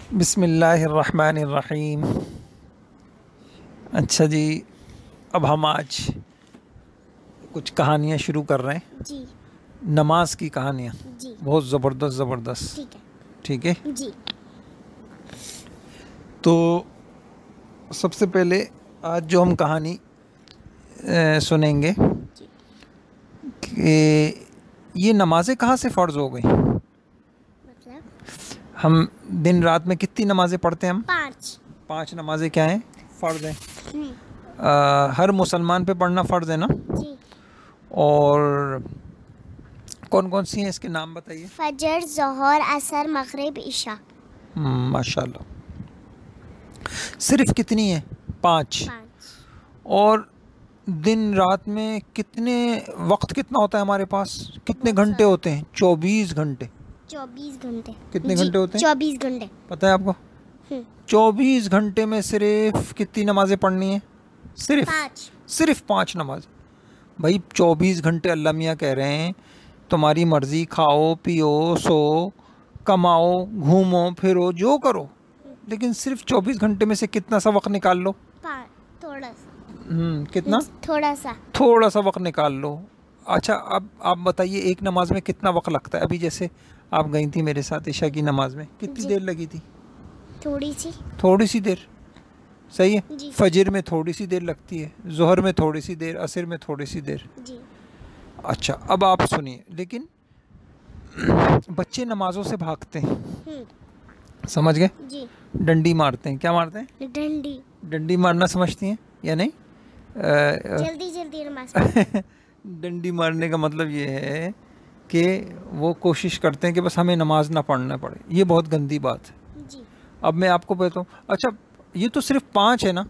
बिस्मिल्लाहिर्रहमानिर्रहीम। अच्छा जी, अब हम आज कुछ कहानियाँ शुरू कर रहे हैं जी नमाज की कहानियाँ। जी बहुत ज़बरदस्त। ठीक है ठीक है, जी। तो सबसे पहले आज जो हम कहानी सुनेंगे जी कि ये नमाज़ें कहाँ से फ़र्ज़ हो गई। मतलब हम दिन रात में कितनी नमाज़ें पढ़ते हैं हम? 5 नमाज़ें क्या हैं? फ़र्ज़ हैं। हर मुसलमान पे पढ़ना फ़र्ज़ है ना। जी। और कौन कौन सी हैं, इसके नाम बताइए। फजर, ज़ोहर, असर, मगरिब, इशा। माशाल्लाह। सिर्फ कितनी है? 5। 5। और दिन रात में कितने वक्त कितना होता है हमारे पास? कितने बहुत घंटे सारा। होते हैं? 24 घंटे। 24 घंटे। कितने जी, घंटे होते हैं? 24 घंटे। पता है आपको? 24 घंटे में सिर्फ कितनी नमाज़ें पढ़नी है? सिर्फ 5 नमाज। भाई 24 घंटे अल्लाह मियाँ कह रहे हैं तुम्हारी मर्ज़ी, खाओ पियो सो कमाओ घूमो फिरो जो करो, लेकिन सिर्फ 24 घंटे में से कितना सा वक्त निकाल लो। थोड़ा सा। कितना? थोड़ा सा वक्त निकाल लो। अच्छा, अब आप बताइए एक नमाज में कितना वक्त लगता है? अभी जैसे आप गई थी मेरे साथ ईशा की नमाज में, कितनी देर लगी थी? थोड़ी सी देर। सही है। फजर में थोड़ी सी देर लगती है, जोहर में थोड़ी सी देर, असर में थोड़ी सी देर जी। अच्छा, अब आप सुनिए, लेकिन बच्चे नमाजों से भागते हैं, समझ गए? जी। डंडी मारते हैं। क्या मारते हैं? डंडी मारना समझती हैं या नहीं? जल्दी जल्दी नमाज डंडी मारने का मतलब ये है कि वो कोशिश करते हैं कि बस हमें नमाज ना पढ़ना पड़े। ये बहुत गंदी बात है जी। अब मैं आपको बताऊँ। अच्छा, ये तो सिर्फ 5 है ना,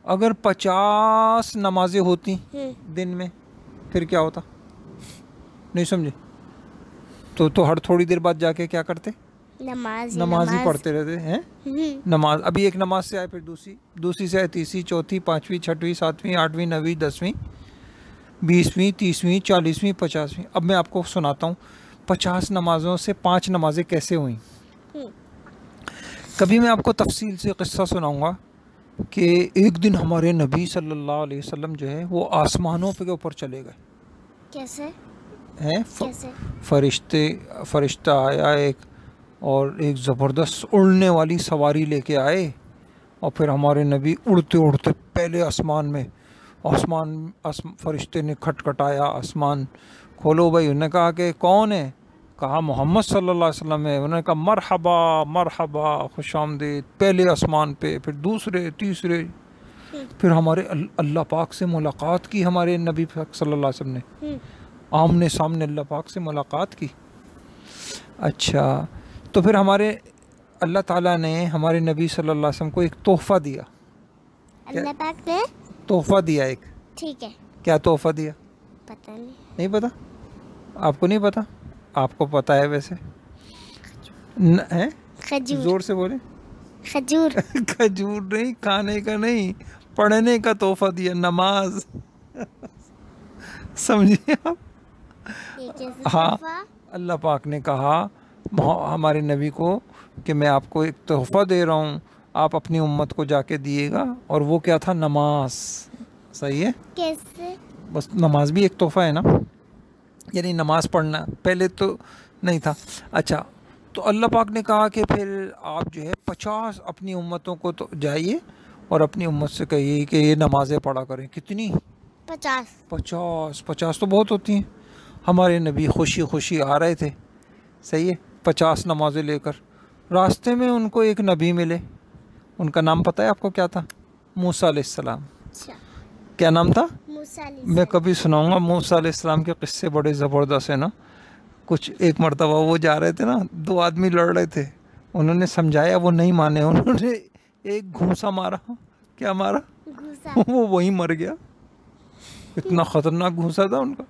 अगर 50 नमाजें होती दिन में फिर क्या होता? नहीं समझे? तो हर थोड़ी देर बाद जाके क्या करते? नमाज ही पढ़ते रहते हैं। नमाज, अभी एक नमाज से आए फिर दूसरी से आए तीसरी, चौथी, पाँचवीं, छठवीं, सातवीं, आठवीं, नवीं, 10वीं, 20वीं, 30वीं, 40वीं, 50वीं। अब मैं आपको सुनाता हूँ 50 नमाज़ों से 5 नमाजें कैसे हुई। कभी मैं आपको तफसील से क़िस्सा सुनाऊंगा कि एक दिन हमारे नबी सल्लल्लाहु अलैहि वसल्लम जो है वो आसमानों के ऊपर चले गए। कैसे हैं? कैसे? फरिश्ता आया एक, और एक ज़बरदस्त उड़ने वाली सवारी लेके आए, और फिर हमारे नबी उड़ते उड़ते पहले आसमान में, फरिश्ते ने खटखटाया, आसमान खोलो भाई। उन्होंने कहा कि कौन है? कहा मोहम्मद सल्लल्लाहु अलैहि वसल्लम है। उन्होंने कहा मरहबा मरहबा, खुश आमदीद। पहले आसमान पे, फिर दूसरे, तीसरे, फिर हमारे अल्लाह पाक से मुलाकात की। हमारे नबी सल्लल्लाहु अलैहि वसल्लम ने आमने सामने अल्लाह पाक से मुलाकात की। अच्छा, तो फिर हमारे अल्लाह ताला ने हमारे नबी सल्लल्लाहु अलैहि वसल्लम को एक तोहफ़ा दिया। अल्लाह पाक ने तोहफ़ा दिया एक। ठीक है, क्या तोहफ़ा दिया? पता नहीं पता? आपको नहीं पता? आपको पता है वैसे है? खजूर। जोर से बोले। खजूर। खजूर नहीं, खाने का नहीं, पढ़ने का तोहफ़ा दिया, नमाज। समझिए आप? हाँ, अल्लाह पाक ने कहा हमारे नबी को कि मैं आपको एक तोहफ़ा दे रहा हूँ, आप अपनी उम्मत को जाके दिएगा। और वो क्या था? नमाज। सही है। कैसे? बस नमाज भी एक तोहफ़ा है ना, यानी नमाज पढ़ना पहले तो नहीं था। अच्छा, तो अल्लाह पाक ने कहा कि फिर आप जो है 50 अपनी उम्मतों को तो जाइए और अपनी उम्मत से कहिए कि ये नमाज़ें पढ़ा करें। कितनी? 50। 50 तो बहुत होती हैं। हमारे नबी खुशी खुशी आ रहे थे, सही है, 50 नमाज़ें लेकर। रास्ते में उनको एक नबी मिले, उनका नाम पता है आपको? क्या था? मूसा अलैहिस्सलाम। क्या नाम था? मैं कभी सुनाऊंगा। मूसा अलैहिस्सलाम के किस्से बड़े ज़बरदस्त है ना। कुछ एक मरतबा वो जा रहे थे ना, 2 आदमी लड़ रहे थे, उन्होंने समझाया, वो नहीं माने, उन्होंने एक घूंसा मारा। क्या मारा? वो वहीं मर गया। इतना ख़तरनाक घूंसा था उनका।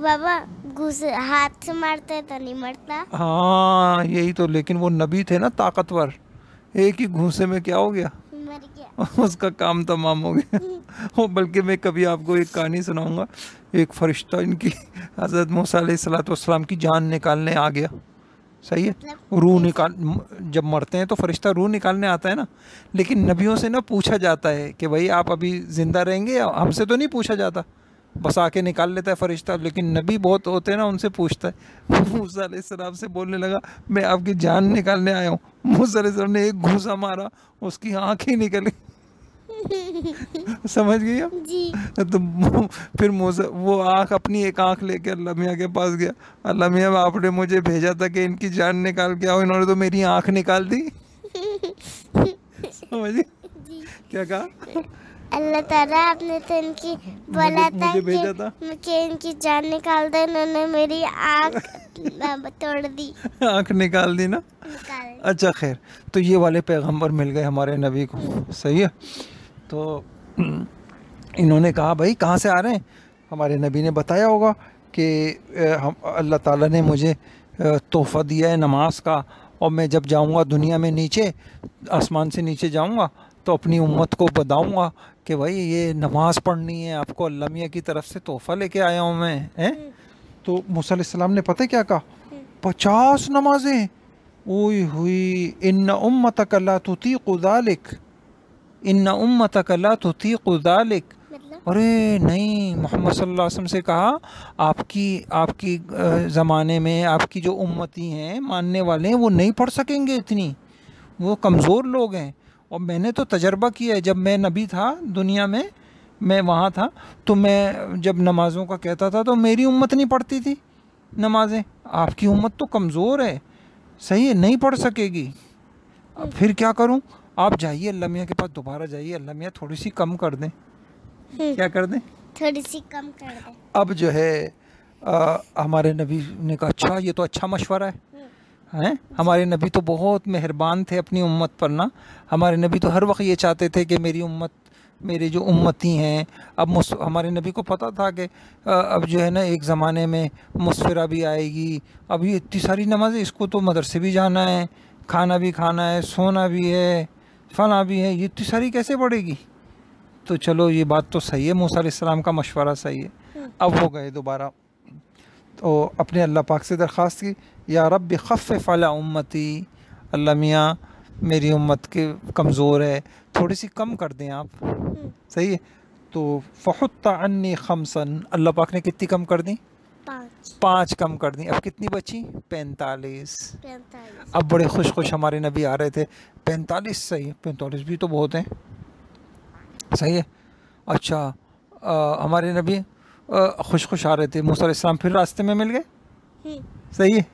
बाबा, घूंसे हाथ से मारते तो नहीं मरता। हाँ यही तो, लेकिन वो नबी थे ना, ताकतवर, एक ही घूंसे में क्या हो गया? मर गया। उसका काम तमाम हो गया। वो बल्कि मैं कभी आपको एक कहानी सुनाऊंगा। एक फरिश्ता इनकी हज़रत मूसा अलैहिस्सलाम की जान निकालने आ गया, सही है। मतलब रूह निकाल, जब मरते हैं तो फरिश्ता रूह निकालने आता है ना, लेकिन नबियों से ना पूछा जाता है कि भाई आप अभी ज़िंदा रहेंगे, हमसे तो नहीं पूछा जाता, बस आके निकाल लेता है फरिश्ता। लेकिन नबी बहुत होते हैं ना, उनसे पूछता है। मूसा अलैहिस्सलाम से बोलने लगा मैं आपकी जान निकालने आया हूँ। मूसा अलैहिस्सलाम ने एक घूंसा मारा, उसकी आँख ही निकली। समझ गई आप? जी। तो फिर मूसा वो आँख, अपनी एक आँख लेके अल्लाह मियाँ के पास गया। अल्लाह मियाँ आपने मुझे भेजा था कि इनकी जान निकाल के आओ, इन्होंने तो मेरी आँख निकाल दी। समझ गई? जी। क्या कहा? अल्लाह ताला आपने तो इनकी बोला था मुझे भेजा था। कि इनकी जान निकाल दो, इन्होंने मेरी आँख तोड़ दी, आँख निकाल दी ना। निकाल। अच्छा खैर, तो ये वाले पैगंबर मिल गए हमारे नबी को। सही है। तो इन्होंने कहा भाई कहाँ से आ रहे हैं? हमारे नबी ने बताया होगा कि हम अल्लाह ताला ने मुझे तोहफ़ा दिया है नमाज का, और मैं जब जाऊंगा दुनिया में नीचे, आसमान से नीचे जाऊंगा तो अपनी उम्मत को बताऊंगा कि भाई ये नमाज पढ़नी है आपको, अल्लाह मियाँ की तरफ से तोहफ़ा लेके आया हूँ मैं, हैं। तो मूसा अलैहिस्सलाम ने पता है क्या कहा? 50 नमाजें। ओए हुई, इन्ना उम्मतक ला तुतीक़ु ज़ालिक, इन्ना उम्मतक ला तुतीक़ु ज़ालिक। मतलब अरे नहीं, मोहम्मद सल्लल्लाहु अलैहि वसल्लम से कहा आपकी आपकी ज़माने में आपकी जो उम्मती हैं, मानने वाले हैं, वो नहीं पढ़ सकेंगे इतनी, वो कमज़ोर लोग हैं। और मैंने तो तजर्बा किया है, जब मैं नबी था दुनिया में, मैं वहाँ था, तो मैं जब नमाज़ों का कहता था तो मेरी उम्मत नहीं पढ़ती थी नमाज़ें। आपकी उम्मत तो कमज़ोर है, सही है, नहीं पढ़ सकेगी। अब फिर क्या करूं? आप जाइए अल्लाह मियाँ के पास, दोबारा जाइए, अल्लाह मियाँ थोड़ी सी कम कर दें। क्या कर दें? थोड़ी सी कम कर दे। अब जो है हमारे नबी ने कहा अच्छा ये तो अच्छा मशवरा है, हैं। हमारे नबी तो बहुत मेहरबान थे अपनी उम्मत पर ना। हमारे नबी तो हर वक्त ये चाहते थे कि मेरी उम्मत, मेरे जो उम्मती हैं, अब हमारे नबी को पता था कि अब जो है ना एक ज़माने में मुसफिरा भी आएगी, अब ये इतनी सारी नमाज़ें, इसको तो मदरसे भी जाना है, खाना भी खाना है, सोना भी है, फना भी है, ये इतनी सारी कैसे पड़ेगी? तो चलो ये बात तो सही है, मूसा अलैहिस्सलाम का मशवरा सही है। अब हो गए दोबारा, तो अपने अल्लाह पाक से दरख्वास्त की, या रब्बि खफ़्फ़िफ़ अला उम्मती, अल्लाह मियाँ मेरी उम्मत के कमज़ोर है, थोड़ी सी कम कर दें आप। सही है। तो फ़हुत्त अन्नी खमसन, अल्लाह पाक ने कितनी कम कर दी? 5 कम कर दी। अब कितनी बची? 45। अब बड़े खुश हमारे नबी आ रहे थे। 45 सही है, 45 भी तो बहुत हैं। सही है। अच्छा हमारे नबी खुश आ रहे थे। मूसा अलैहिस्सलाम फिर रास्ते में मिल गए। सही है।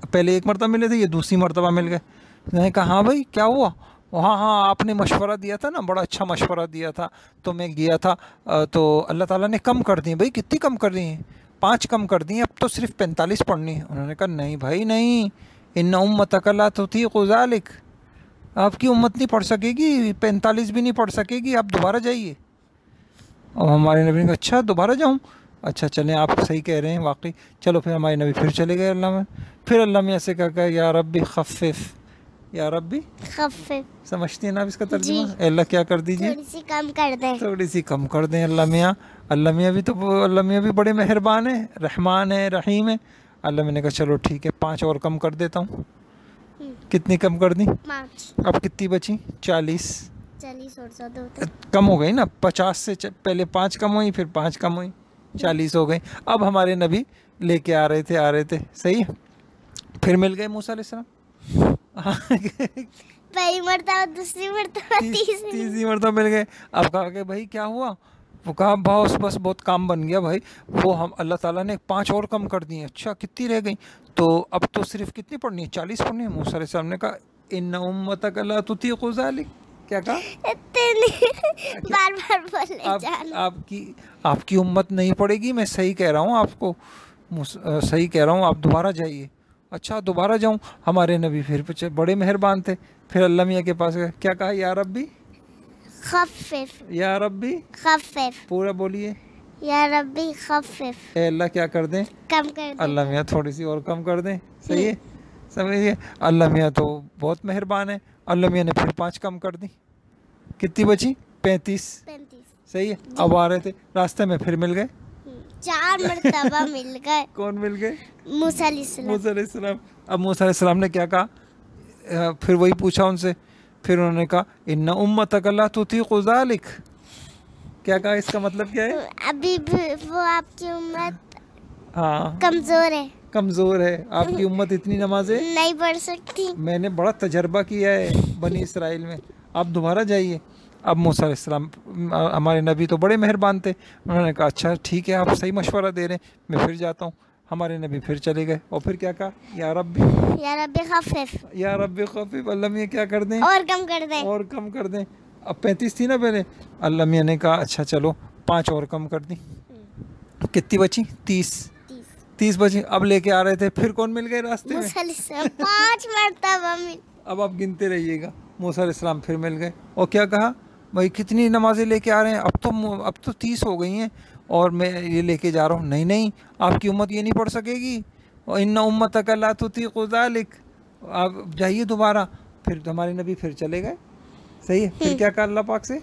पहले एक मरतबा मिले थे, ये दूसरी मरतबा मिल गए। मैंने कहा हाँ भाई क्या हुआ? हाँ आपने मशवरा दिया था ना, बड़ा अच्छा मशवरा दिया था, तो मैं गया था, तो अल्लाह ताला ने कम कर दी। भाई कितनी कम कर दी? 5 कम कर दी, अब तो सिर्फ 45 पढ़नी है। उन्होंने कहा नहीं भाई नहीं, इन्ना उम्मतक ला तुतीक़ु ज़ालिक, आपकी उम्मत नहीं पढ़ सकेगी, 45 भी नहीं पढ़ सकेगी, आप दोबारा जाइए। और हमारे नबी ने कहा अच्छा दोबारा जाऊँ? अच्छा चलें, आप सही कह रहे हैं वाकई। चलो फिर हमारे नबी फिर चले गए अल्लाह में। फिर अल्लाह में ऐसे कहा या रब्बी खफ़्फ़िफ़, या रब्बी खफ़्फ़िफ़, समझते हैं ना आप इसका तर्जुमा? अल्लाह क्या कर दीजिए? थोड़ी सी कम कर दें। थोड़ी सी कम कर दें अल्लाह मियाँ। अल्लाह मियाँ भी तो, अल्लाह मियाँ भी बड़े मेहरबान है, रहमान है, रहीम है। अल्लाह मियाँ ने कहा चलो ठीक है 5 और कम कर देता हूँ। कितनी कम कर दी? 5। अब कितनी बची? 40। 40 और 102 कम हो गई ना, 50 से पहले 5 कम हुई, फिर 5 कम हुई, 40 हो गई। अब हमारे नबी लेके आ रहे थे। सही है। फिर मिल गए मूसा अलैहिस्सलाम। पहली मरतबा, दूसरी मरतबा, तीसरी मरतबा मिल गए। अब कहा कि भाई क्या हुआ? वो कहा बस बहुत काम बन गया भाई, वो हम अल्लाह ताला ने 5 और कम कर दिए। अच्छा कितनी रह गई? तो अब तो सिर्फ कितनी पढ़नी है? 40 पढ़नी है। मूसा अलैहिस्सलाम ने कहा इन्ना उम्मतक ला तुतीक़ु ज़ालिक। क्या कहा? बार बोले जाना। आपकी उम्मत नहीं पड़ेगी, मैं सही कह रहा हूँ आपको, सही कह रहा हूँ, आप दोबारा जाइए। अच्छा दोबारा जाऊँ? हमारे नबी फिर बड़े मेहरबान थे, फिर अल्लाह मियाँ के पास गए। क्या कहा? या रब्बी खफ़्फ़िफ़, या रब्बी खफ़्फ़िफ़, पूरा बोलिए। या रब्बी खफ़्फ़िफ़, अल्लाह क्या कर दें? कम कर दे। अल्लाह मियाँ थोड़ी सी और कम कर दें। सही है, समझिए। अल्लाह मियाँ तो बहुत मेहरबान है। अल्लाह मियाँ ने फिर 5 कम कर दी। कितनी बची? 35।35। सही है। अब आ रहे थे, रास्ते में फिर मिल गए। 4 मर्तबा मिल गए। कौन मिल गए? मूसा अलैहिस्सलाम। मूसा अलैहिस्सलाम। अब मूसा अलैहिस्सलाम ने क्या कहा? फिर वही पूछा उनसे। फिर उन्होंने कहा इन्ना उम्मतक ला तुतीक़ु ज़ालिक। क्या कहा? इसका मतलब क्या है? अभी भी वो आपकी उम्मत हाँ, कमजोर है, कमज़ोर है। आपकी उम्मत इतनी नमाजें नहीं पढ़ सकती। मैंने बड़ा तजर्बा किया है बनी इसराइल में, आप दोबारा जाइए। अब मूसा अलैहिस्सलाम हमारे नबी तो बड़े मेहरबान थे, उन्होंने कहा अच्छा ठीक है, आप सही मशवरा दे रहे हैं, मैं फिर जाता हूँ। हमारे नबी फिर चले गए और फिर क्या कहा? या रब्बी, या रब्बी खफ़िफ़, या रब्बी खफ़ीफ़, अल्लाह मियाँ क्या कर दें? और कम कर दें। और कम कर दें। अब 35 थी ना पहले, अल्लाह मियाँ ने कहा अच्छा चलो 5 और कम कर दी। कितनी बची? 30 बची। अब लेके आ रहे थे, फिर कौन मिल गए रास्ते में? मूसा अलैहिस्सलाम 5 मर्तबा मिल। अब आप गिनते रहिएगा। मूसा अलैहिस्सलाम फिर मिल गए और क्या कहा? भाई कितनी नमाजें लेके आ रहे हैं? अब तो 30 हो गई हैं और मैं ये लेके जा रहा हूँ। नहीं नहीं, आपकी उम्मत ये नहीं पढ़ सकेगी। और इन्ना उम्मतक ला तुतीक़ु ज़ालिक, आप जाइए दोबारा। फिर हमारे नबी फिर चले गए। सही है। फिर क्या कहा अल्लाह पाक से?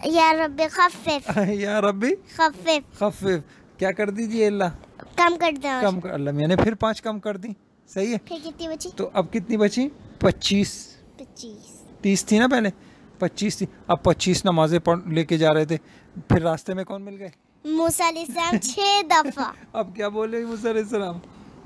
या रब्बी खफ़िफ़, या रब्बी खफ़िफ़, खफ़िफ़, क्या कर दीजिए अल्लाह? कम कर दें। और कम कर। अल्लाह मैंने फिर 5 कम कर दी। सही है। फिर कितनी बची? तो अब कितनी बची? 25। 25। 30 थी ना पहले, 25 थी। अब 25 नमाजें पढ़ लेके जा रहे थे। फिर रास्ते में कौन मिल गए? मूसा अलैहिस्सलाम 6 दफा। अब क्या बोले मूसा अलैहिस्सलाम?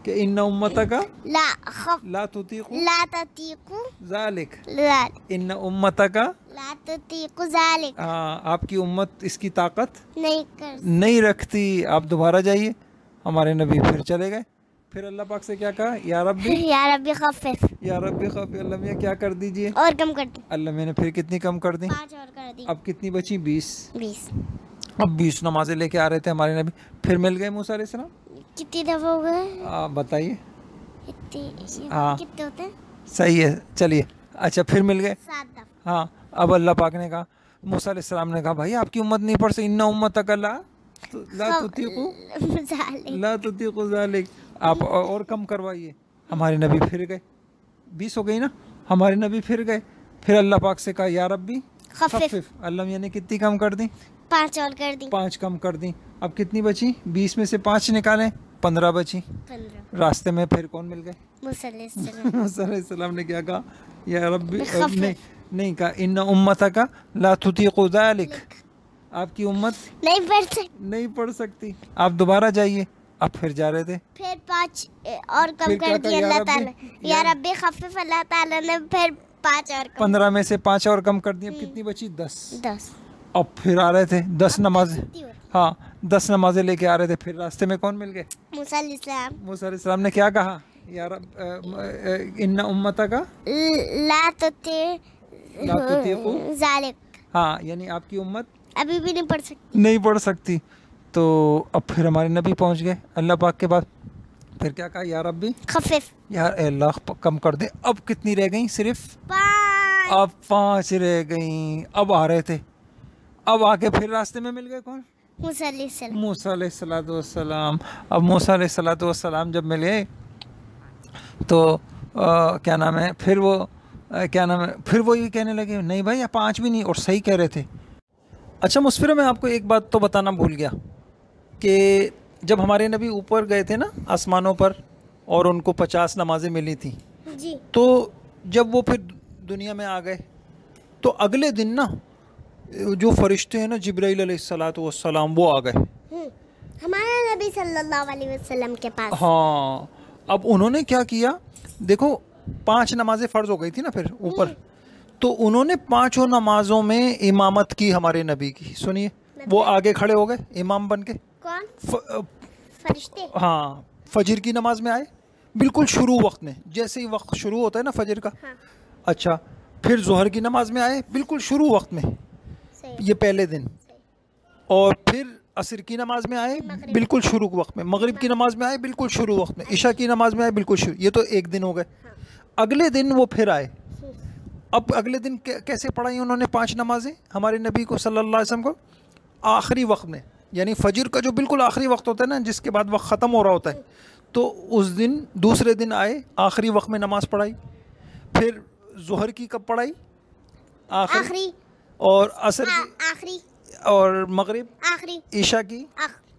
कि इन्ना उम्मतक ला तुतीक़ु ला ततीक़ु ज़ालिक, ज़ालिक, इन्ना उम्मतक, ला ततीक़ु ज़ालिक, आपकी उम्मत इसकी ताकत नहीं कर। नहीं रखती। आप दोबारा जाइए। हमारे नबी फिर चले गए। फिर अल्लाह पाक से क्या कहा? या रब्बी, या रब्बी खफ़िफ़, या रब्बी खफ़ी, अल्लाह मियाँ क्या कर दीजिए? और कम कर दी। अल्लाह मैंने फिर कितनी कम कर दी? 5 और कर दी। अब कितनी बची? 20। 20। अब 20 नमाजें लेके आ रहे थे हमारे नबी, फिर मिल गए मूसा अलैहिस्सलाम। कितनी दफा हो गए? आप बताइए। हाँ। कितने होते हैं? सही है, चलिए। अच्छा, फिर मिल गए। 7 दफा। हाँ। अब अल्लाह पाक ने कहा, मूसा अलैहिस्सलाम ने कहा भाई आपकी उम्मत नहीं पढ़ सकती। इन्ना उम्मतक ला तुतीक़ु ज़ालिक, आप और कम करवाइए। हमारे नबी फिर गए। 20 हो गई ना। हमारे नबी फिर गए। फिर अल्लाह पाक से कहा या रब्बी खफ़िफ़, अल्लाह मियाँ ने कितनी कम कर दी? 5 और कर दी। 5 कम कर दी। अब कितनी बची? 20 में से 5 निकालें, 15 बची। 15। रास्ते में फिर कौन मिल गए? मूसा अलैहिस्सलाम। मूसा अलैहिस्सलाम ने क्या कहा? या रब्बी, खफ़िफ़, नहीं कहा इन्ना उम्मतक ला तुतीक़ु ज़ालिक, आपकी उम्मत नहीं पढ़ सकती। नहीं पढ़ सकती। आप दोबारा जाइए। अब फिर जा रहे थे। फिर 5 और कम फिर कर क्या दिया कहा? अल्लाह ताला। या रब्बी खफ़िफ़, अल्लाह ताला ने फिर 5 और कम। 15 में से 5 और कम कर दिए। अब कितनी बची? 10। 10। अब फिर आ रहे थे 10 नमाजें। कितनी होती? हाँ, 10 नमाजें लेके आ रहे थे। फिर रास्ते में कौन मिल गए? मूसा अलैहिस्सलाम। मूसा अलैहिस्सलाम ने क्या कहा? या रब इन्ना उम्मतक ला तुतीक़ु ज़ालिक, हाँ, यानी आपकी उम्मत अभी भी नहीं पढ़ सकती। नहीं पढ़ सकती। तो अब फिर हमारे नबी पहुंच गए अल्लाह पाक के बाद। फिर क्या कहा? या रब्बी खफ़िफ़, यार अल्लाह कम कर दे। अब कितनी रह गई? सिर्फ 5। अब 5 रह गई। अब आ रहे थे। अब आके फिर रास्ते में मिल गए कौन? मूसा अलैहिस्सलाम। मूसा अलैहिस्सलाम। अब मूसा अलैहिस्सलाम जब मिले तो क्या नाम है, फिर वो क्या नाम है, फिर वो ये कहने लगे नहीं भाई 5 भी नहीं, और सही कह रहे थे। अच्छा मुस्फिर, मैं आपको एक बात तो बताना भूल गया कि जब हमारे नबी ऊपर गए थे ना आसमानों पर, और उनको 50 नमाजें मिली थी, जी। तो जब वो फिर दुनिया में आ गए तो अगले दिन ना जो फरिश्ते हैं ना जिब्राइल अलैहिस्सलातु वस्सलाम, वो आ गए हमारे नबी सल्लल्लाहु अलैहि वसल्लम के पास। हाँ। अब उन्होंने क्या किया? देखो 5 नमाजें फ़र्ज हो गई थी ना फिर ऊपर, तो उन्होंने 5 नमाजों में इमामत की हमारे नबी की। सुनिए, वो आगे खड़े हो गए इमाम बन के। कौन? फरिश्ते। हाँ, फजर की नमाज में आए बिल्कुल शुरू वक्त में, जैसे ही वक्त शुरू होता है ना फजर का। हाँ। अच्छा, फिर जोहर की नमाज में आए बिल्कुल शुरू वक्त में, ये पहले दिन। और फिर असर की नमाज में आए बिल्कुल शुरू वक्त में, मगरिब की नमाज में आए बिल्कुल शुरू वक्त में, इशा की नमाज में आए बिल्कुल शुरू। ये तो एक दिन हो गए। अगले दिन वो फिर आए। अब अगले दिन कैसे पढ़ाई उन्होंने 5 नमाजें हमारे नबी को सल्लल्लाहु अलैहि वसल्लम को? आखिरी वक्त में, यानी फजर का जो बिल्कुल आखिरी वक्त होता है ना, जिसके बाद वक्त ख़त्म हो रहा होता है, तो उस दिन दूसरे दिन आए, आखिरी वक्त में नमाज पढ़ाई। फिर जोहर की कब पढ़ाई? आखिरी। और असर की आखिरी। और मगरिब आखिरी। ईशा की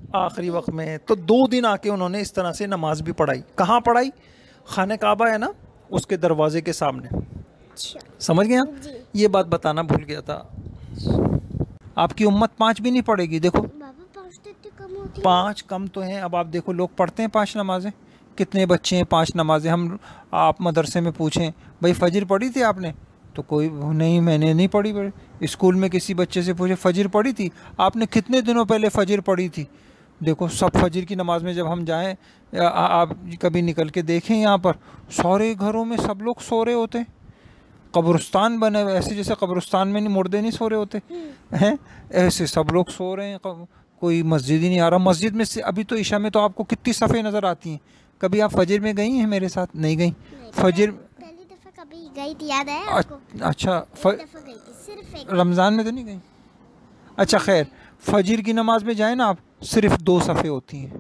आखिरी वक्त में। तो 2 दिन आके उन्होंने इस तरह से नमाज भी पढ़ाई। कहाँ पढ़ाई? खाने काबा है ना, उसके दरवाजे के सामने। अच्छा समझ गए आप? जी। ये बात बताना भूल गया था। आपकी उम्मत 5 भी नहीं पढ़ेगी। देखो बाबा 5 तो इतनी कम होती है। 5 कम तो हैं। अब आप देखो लोग पढ़ते हैं 5 नमाजें। कितने बच्चे हैं 5 नमाजें? हम आप मदरसे में पूछें भाई फजर पढ़ी थी आपने, तो कोई नहीं, मैंने नहीं पढ़ी। स्कूल में किसी बच्चे से पूछे फजर पढ़ी थी आपने, कितने दिनों पहले फजर पढ़ी थी? देखो सब फजर की नमाज में जब हम जाएं, आप कभी निकल के देखें यहाँ पर सारे घरों में सब लोग सो रहे होते हैं। कब्रिस्तान बने हुए ऐसे, जैसे कब्रिस्तान में नहीं मुर्दे नहीं सो रहे होते हैं, ऐसे सब लोग सो रहे हैं। कोई मस्जिद ही नहीं आ रहा। मस्जिद में से अभी तो ईशा में तो आपको कितनी सफ़े नज़र आती हैं। कभी आप फजर में गई हैं मेरे साथ? नहीं गई। फजर पहली दफा कभी गई थी, याद है आपको? अच्छा एक दफा गई थी, सिर्फ एक। रमज़ान में तो नहीं गई। अच्छा खैर, फजर की नमाज में जाए ना आप, सिर्फ 2 सफ़े होती हैं।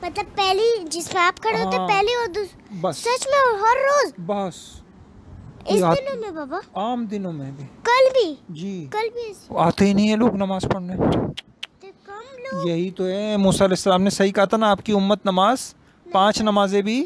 मतलब पहली जिसमें आप खड़े होते हाँ, पहली और दूसरी? बस सच में? और हर रोज बस इस याद- दिनों में बाबा? आम दिनों में भी कल भी? जी। कल भी ऐसे? आते ही नहीं है लोग नमाज पढ़ने। तो कम लोग। यही तो है, मूसा अलैहिस्सलाम ने सही कहा था ना, आपकी उम्मत नमाज 5 नमाजें भी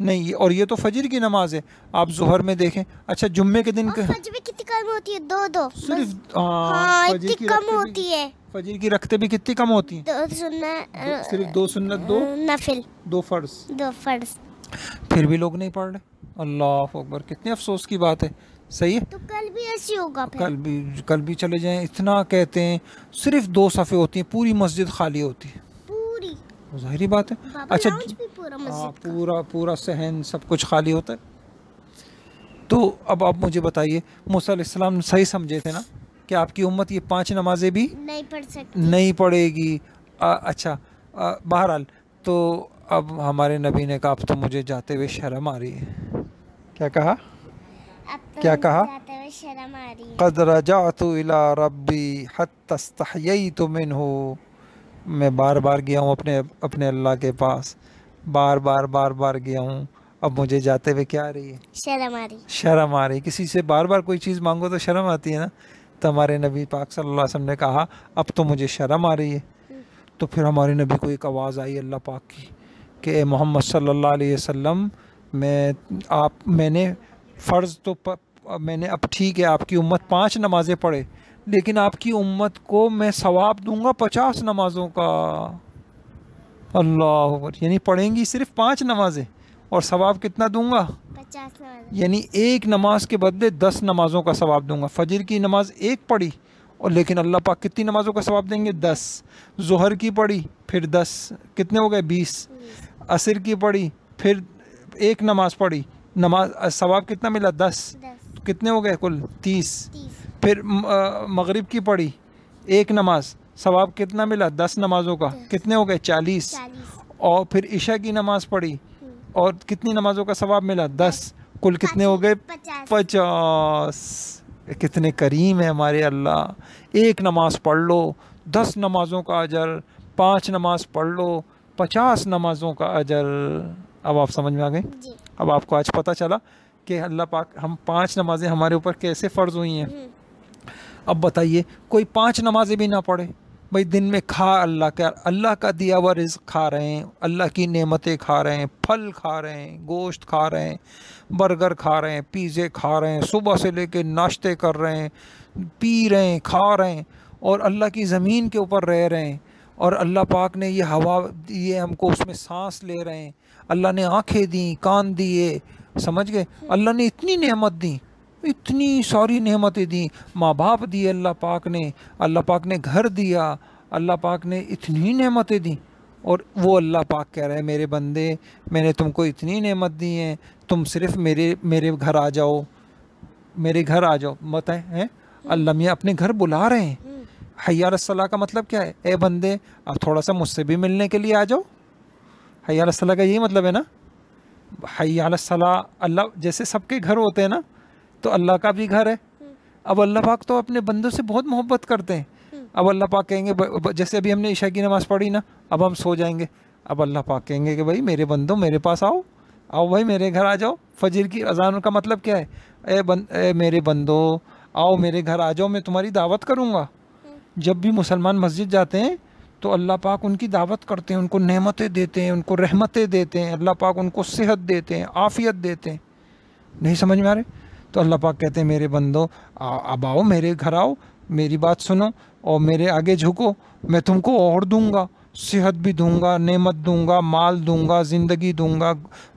नहीं। और ये तो फजर की नमाज है। आप जोहर में देखें। अच्छा जुम्मे के दिन और फजर भी कितनी कम होती है? 2 सिर्फ हाँ फजर इतनी की कम रखते भी- होती है। फजर की रखते भी कितनी कम होती हैं? 2 सुन्ना सिर्फ 2 सुन्नत, 2 नफिल, 2 फर्ज। 2 फर्ज। फिर भी लोग नहीं पढ़ रहे। अल्लाह अकबर, कितने अफसोस की बात है। सही है। तो कल भी ऐसी होगा फिर? कल भी चले जाएं, इतना कहते हैं। सिर्फ 2 सफ़े होती हैं, पूरी मस्जिद खाली होती है। पूरी? ज़ाहिरी बात है। बाबा अच्छा लाउंज भी पूरा हाँ, मस्जिद का? पूरा पूरा सहन सब कुछ खाली होता है। तो अब आप मुझे बताइए, मूसा अलैहिस्सलाम ने सही समझे थे ना कि आपकी उम्मत ये 5 नमाजें भी नहीं पढ़ सकती। नहीं पढ़ेगी। अच्छा बहरहाल, तो अब हमारे नबी ने कहा अब तो मुझे जाते हुए शर्म आ रही है। क्या कहा? अब तो क्या कहा? जाते हुए शर्म आ रही है। क़द रजअतु इला रब्बी हत्ता इस्तहयैतु मिन्हु। मैं बार बार गया हूँ अपने अल्लाह के पास, बार बार गया हूँ। अब मुझे जाते हुए क्या आ रही है? शर्म आ रही। शर्म आ रही। किसी से बार बार कोई चीज़ मांगो तो शर्म आती है ना। तो हमारे नबी पाक सल्लल्लाहु अलैहि वसल्लम ने कहा अब तो मुझे शर्म आ रही है। तो फिर हमारे नबी को एक आवाज़ आई अल्लाह पाक की कि ए मोहम्मद सल्लल्लाहु अलैहि वसल्लम, मैंने फ़र्ज़ तो मैंने, अब ठीक है आपकी उम्मत 5 नमाज़ें पढ़े, लेकिन आपकी उम्मत को मैं सवाब दूंगा 50 नमाज़ों का। अल्लाह अकबर, यानी पढ़ेंगी सिर्फ 5 नमाज़ें और सवाब कितना दूंगा? 50 नमाज। यानी एक नमाज के बदले 10 नमाज़ों का सवाब दूंगा। फजर की नमाज 1 पढ़ी और लेकिन अल्लाह पाक कितनी नमाज़ों का सवाब देंगे? 10। ज़ोहर की पढ़ी फिर 10, कितने हो गए? 20। असर की पढ़ी फिर 1 नमाज पढ़ी, नमाज सवाब कितना मिला? 10। 10 कितने हो गए कुल? 30। 30। फिर मगरिब की पढ़ी 1 नमाज, सवाब कितना मिला? 10 नमाज़ों का, कितने हो गए? 40। 40। और फिर इशा की नमाज पढ़ी और कितनी नमाज़ों का सवाब मिला? 10। कुल कितने हो गए? 50। कितने करीम है हमारे अल्लाह। 1 नमाज पढ़ लो 10 नमाज़ों का अजर, 5 नमाज पढ़ लो 50 नमाज़ों का अजर। अब आप समझ में आ गए? जी। अब आपको आज पता चला कि अल्लाह पाक हम 5 नमाज़ें हमारे ऊपर कैसे फ़र्ज़ हुई हैं। अब बताइए कोई 5 नमाज़ें भी ना पढ़े, भाई दिन में खा अल्लाह का दिया हुआ रिज़्क़ खा रहे हैं, अल्लाह की नेमतें खा रहे हैं, फल खा रहे हैं, गोश्त खा रहे हैं, बर्गर खा रहे हैं, पिज़्ज़े खा रहे हैं, सुबह से लेके नाश्ते कर रहे हैं, पी रहे हैं, खा रहे हैं और अल्लाह की ज़मीन के ऊपर रह रहे हैं और अल्लाह पाक ने ये हवा दी है हमको, उसमें सांस ले रहे हैं, अल्लाह ने आँखें दी, कान दिए, समझ गए? अल्लाह ने इतनी नेमत दी, इतनी सारी नेमतें दी, माँ बाप दिए अल्लाह पाक ने घर दिया, अल्लाह पाक ने इतनी नेमतें दी और वो अल्लाह पाक कह रहा है मेरे बंदे मैंने तुमको इतनी नेमत दी है, तुम सिर्फ मेरे घर आ जाओ, मेरे घर आ जाओ। बताएं हैं अल्लाह मियाँ अपने घर बुला रहे हैं। हय्या अलस्सलाह का मतलब क्या है? ए बंदे अब थोड़ा सा मुझसे भी मिलने के लिए आ जाओ। हय्या अलस्सलाह का यही मतलब है ना। हय्या अलस्सलाह, अल्लाह जैसे सबके घर होते हैं ना, तो अल्लाह का भी घर है। अब अल्लाह पाक तो अपने बंदों से बहुत मोहब्बत करते हैं। अब अल्लाह पाक कहेंगे जैसे अभी हमने ईशा की नमाज़ पढ़ी ना, अब हम सो जाएंगे, अब अल्लाह पाक कहेंगे कि भाई मेरे बंदों मेरे पास आओ, आओ भाई मेरे घर आ जाओ। फजर की अजान का मतलब क्या है? ए मेरे बंदो आओ मेरे घर आ जाओ, मैं तुम्हारी दावत करूँगा। जब भी मुसलमान मस्जिद जाते हैं तो अल्लाह पाक उनकी दावत करते हैं, उनको नेमतें देते हैं, उनको रहमतें देते हैं, अल्लाह पाक उनको सेहत देते हैं, आफ़ियत देते हैं। नहीं समझ में आ रहे? तो अल्लाह पाक कहते हैं मेरे बंदो अब आओ मेरे घर आओ, मेरी बात सुनो और मेरे आगे झुको, मैं तुमको और दूंगा, सेहत भी दूंगा, नेमत दूंगा, माल दूंगा, ज़िंदगी दूंगा,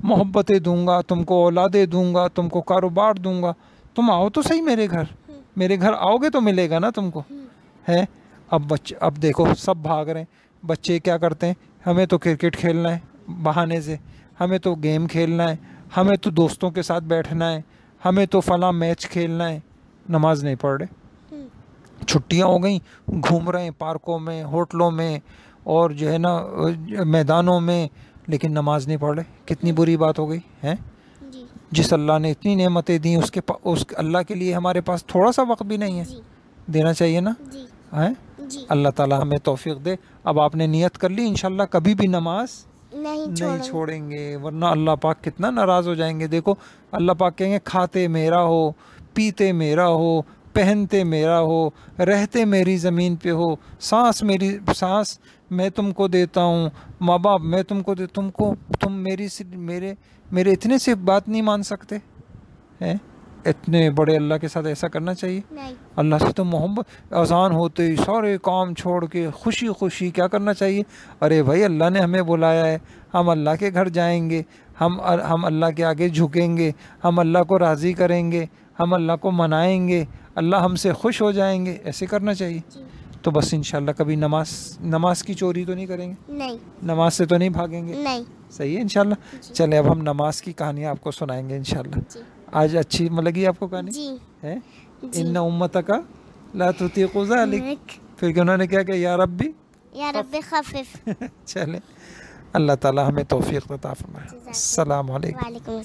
मोहब्बतें दूंगा, तुमको औलादे दूंगा, तुमको कारोबार दूंगा। तुम आओ तो सही मेरे घर आओगे तो मिलेगा ना तुमको, है। अब देखो सब भाग रहे हैं। बच्चे क्या करते हैं, हमें तो क्रिकेट खेलना है बहाने से, हमें तो गेम खेलना है, हमें तो दोस्तों के साथ बैठना है, हमें तो फला मैच खेलना है। नमाज नहीं पढ़ रहे, छुट्टियां हो गई, घूम रहे हैं पार्कों में, होटलों में और जो है ना मैदानों में, लेकिन नमाज नहीं पढ़ रहे। कितनी बुरी बात हो गई है। जिस अल्लाह ने इतनी नेमतें दी उस अल्लाह के लिए हमारे पास थोड़ा सा वक्त भी नहीं है, देना चाहिए ना, है। अल्लाह ताला हमें तौफीक दे। अब आपने नियत कर ली इंशाल्लाह कभी भी नमाज नहीं छोड़ेंगे, वरना अल्लाह पाक कितना नाराज़ हो जाएंगे। देखो अल्लाह पाक कहेंगे खाते मेरा हो, पीते मेरा हो, पहनते मेरा हो, रहते मेरी ज़मीन पे हो, सांस मैं तुमको देता हूँ, माँ बाप मैं तुमको तुम मेरे इतने से बात नहीं मान सकते हैं। इतने बड़े अल्लाह के साथ ऐसा करना चाहिए? नहीं। अल्लाह से तो मोहब्बत, अजान होते ही सारे काम छोड़ के खुशी खुशी क्या करना चाहिए? अरे भाई अल्लाह ने हमें बुलाया है, हम अल्लाह के घर जाएंगे, हम अल्लाह के आगे झुकेंगे, हम अल्लाह को राज़ी करेंगे, हम अल्लाह को मनाएंगे, अल्लाह हमसे खुश हो जाएंगे, ऐसे करना चाहिए। तो बस इंशाल्लाह कभी नमाज की चोरी तो नहीं करेंगे? नहीं। नमाज से तो नहीं भागेंगे? नहीं। सही है इंशाल्लाह। चले अब हम नमाज की कहानी आपको सुनाएंगे इंशाल्लाह। आज अच्छी लगी आपको कहानी? जी। है इन्ना उम्मतका ला तुतीक़ु ज़ालिक, फिर उन्होंने क्या किया? या रब्बी खफ़िफ़। चले अल्लाह ताला हमें तौफीक अता फरमाए। अस्सलाम वालेकुम।